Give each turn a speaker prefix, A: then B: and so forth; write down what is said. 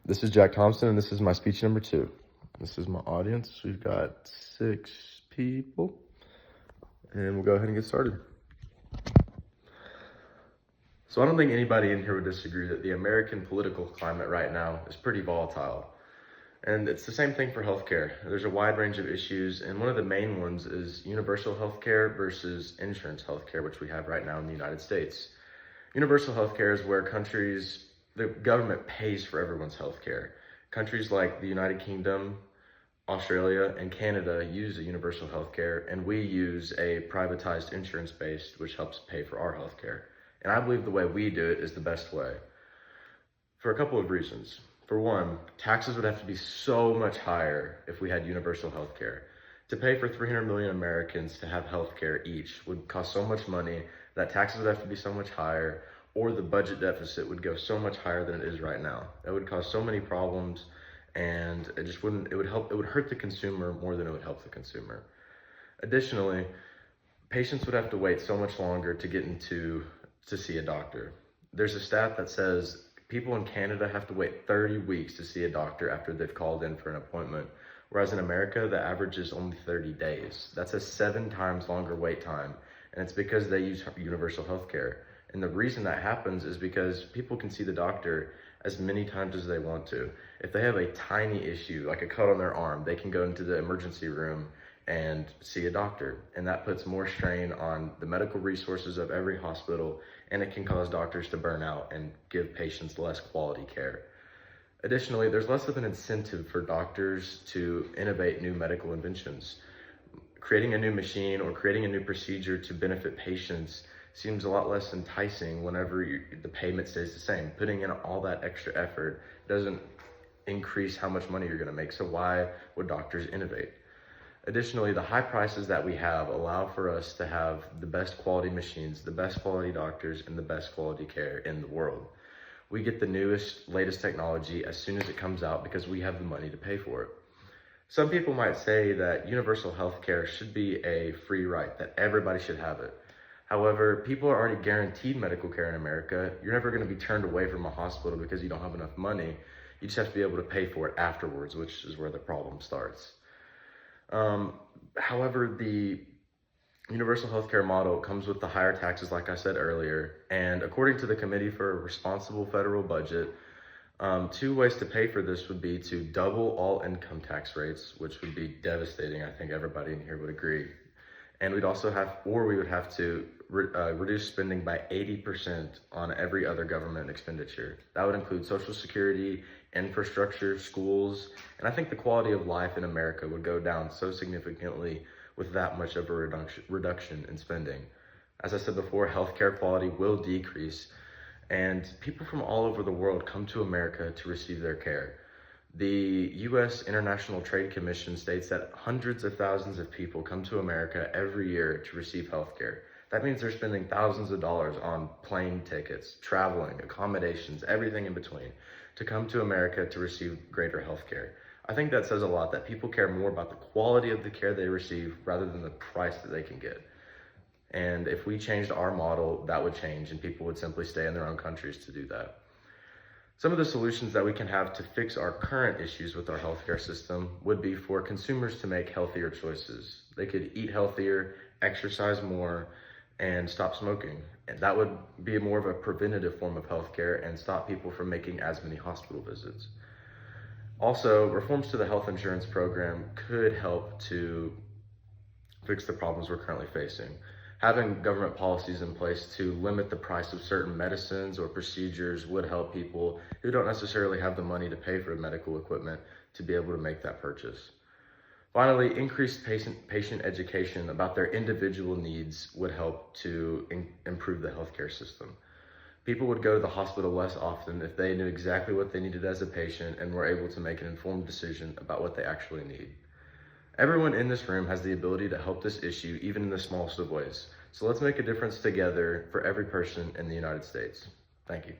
A: This is Jack Thompson, and this is my speech number 2. This is my audience. We've got 6 people, and we'll go ahead and get started. So I don't think anybody in here would disagree that the American political climate right now is pretty volatile. And it's the same thing for healthcare. There's a wide range of issues, and one of the main ones is universal healthcare versus insurance healthcare, which we have right now in the United States. Universal healthcare is where the government pays for everyone's healthcare. Countries like the United Kingdom, Australia, and Canada use a universal healthcare, and we use a privatized insurance-based, which helps pay for our healthcare. And I believe the way we do it is the best way for a couple of reasons. For one, taxes would have to be so much higher if we had universal healthcare. To pay for 300 million Americans to have healthcare each would cost so much money that taxes would have to be so much higher, or the budget deficit would go so much higher than it is right now. It would cause so many problems, and it would hurt the consumer more than it would help the consumer. Additionally, patients would have to wait so much longer to see a doctor. There's a stat that says people in Canada have to wait 30 weeks to see a doctor after they've called in for an appointment, whereas in America, the average is only 30 days. That's a 7 times longer wait time, and it's because they use universal healthcare. And the reason that happens is because people can see the doctor as many times as they want to. If they have a tiny issue, like a cut on their arm, they can go into the emergency room and see a doctor. And that puts more strain on the medical resources of every hospital, and it can cause doctors to burn out and give patients less quality care. Additionally, there's less of an incentive for doctors to innovate new medical inventions. Creating a new machine or creating a new procedure to benefit patients seems a lot less enticing whenever the payment stays the same. Putting in all that extra effort doesn't increase how much money you're going to make, so why would doctors innovate? Additionally, the high prices that we have allow for us to have the best quality machines, the best quality doctors, and the best quality care in the world. We get the latest technology as soon as it comes out because we have the money to pay for it. Some people might say that universal health care should be a free right, that everybody should have it. However, people are already guaranteed medical care in America. You're never going to be turned away from a hospital because you don't have enough money. You just have to be able to pay for it afterwards, which is where the problem starts. However, the universal healthcare model comes with the higher taxes, like I said earlier, and according to the Committee for a Responsible Federal Budget, 2 ways to pay for this would be to double all income tax rates, which would be devastating. I think everybody in here would agree. And we would have to reduce spending by 80% on every other government expenditure. That would include Social Security, infrastructure, schools, and I think the quality of life in America would go down so significantly with that much of a reduction in spending. As I said before, healthcare quality will decrease, and people from all over the world come to America to receive their care. The U.S. International Trade Commission states that hundreds of thousands of people come to America every year to receive health care. That means they're spending thousands of dollars on plane tickets, traveling, accommodations, everything in between, to come to America to receive greater health care. I think that says a lot, that people care more about the quality of the care they receive rather than the price that they can get. And if we changed our model, that would change, and people would simply stay in their own countries to do that. Some of the solutions that we can have to fix our current issues with our healthcare system would be for consumers to make healthier choices. They could eat healthier, exercise more, and stop smoking. And that would be more of a preventative form of healthcare and stop people from making as many hospital visits. Also, reforms to the health insurance program could help to fix the problems we're currently facing. Having government policies in place to limit the price of certain medicines or procedures would help people who don't necessarily have the money to pay for medical equipment to be able to make that purchase. Finally, increased patient education about their individual needs would help to improve the healthcare system. People would go to the hospital less often if they knew exactly what they needed as a patient and were able to make an informed decision about what they actually need. Everyone in this room has the ability to help this issue, even in the smallest of ways. So let's make a difference together for every person in the United States. Thank you.